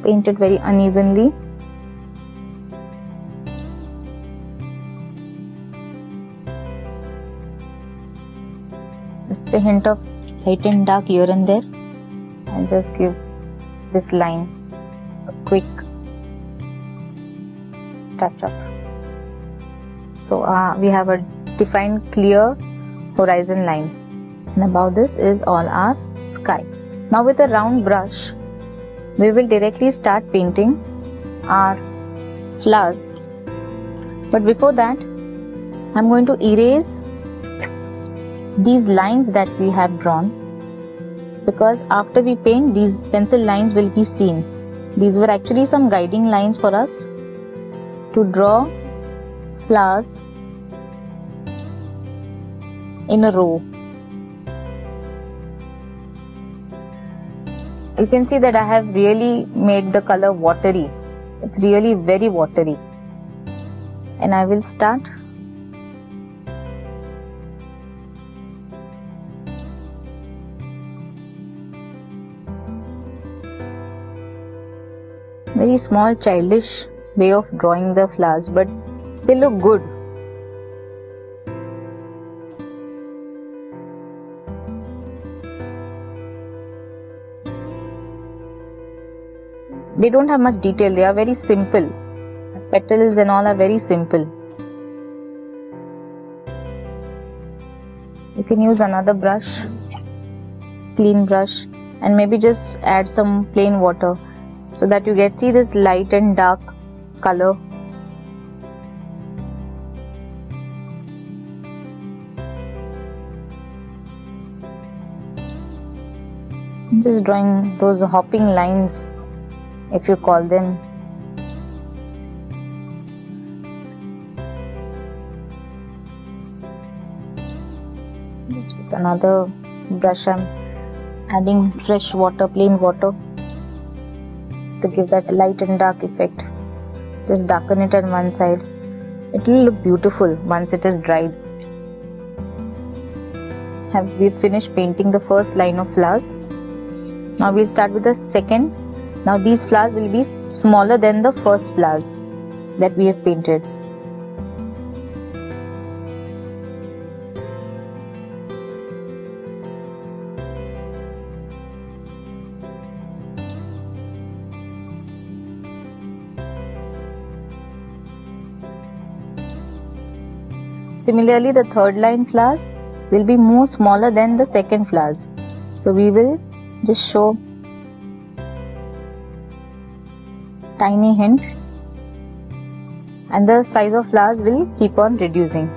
paint it very unevenly. Just a hint of light and dark here and there, and just give this line a quick touch up. So we have a defined clear horizon line, and above this is all our sky. Now with a round brush, we will directly start painting our flowers. But before that, I'm going to erase these lines that we have drawn, because after we paint, these pencil lines will be seen. These were actually some guiding lines for us to draw flowers in a row. You can see that I have really made the color watery. It's really very watery. And I will start very small childish way of drawing the flowers, but they look good. They don't have much detail, they are very simple. The petals and all are very simple. You can use another brush, clean brush, and maybe just add some plain water so that you get see this light and dark color. I'm just drawing those hopping lines, if you call them. Just with another brush, I'm adding fresh water, plain water, to give that light and dark effect. Just darken it on one side. It will look beautiful once it is dried. We finished painting the first line of flowers. Now we'll start with the second. Now these flowers will be smaller than the first flowers that we have painted. Similarly, the third line flowers will be more smaller than the second flowers. So we will just show tiny hint, and the size of flowers will keep on reducing.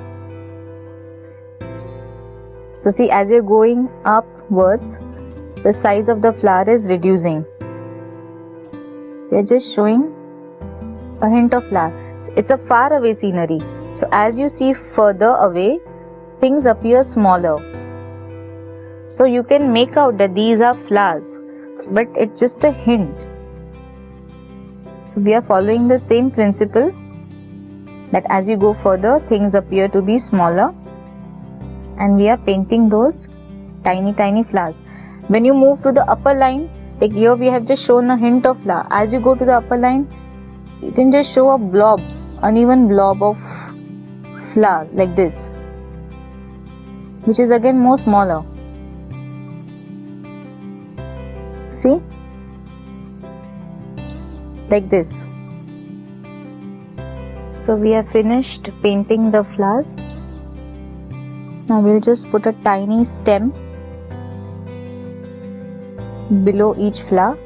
So see, as you're going upwards, the size of the flower is reducing. We're just showing a hint of flower. It's a far away scenery. So as you see further away, things appear smaller. So you can make out that these are flowers, but it's just a hint. So we are following the same principle, that as you go further, things appear to be smaller, and we are painting those tiny flowers. When you move to the upper line, like here we have just shown a hint of flower. As you go to the upper line, you can just show a blob, uneven blob of flower like this, which is again more smaller. See? Like this. So we have finished painting the flowers. Now we'll just put a tiny stem below each flower,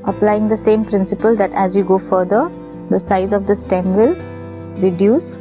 applying the same principle, that as you go further, the size of the stem will reduce.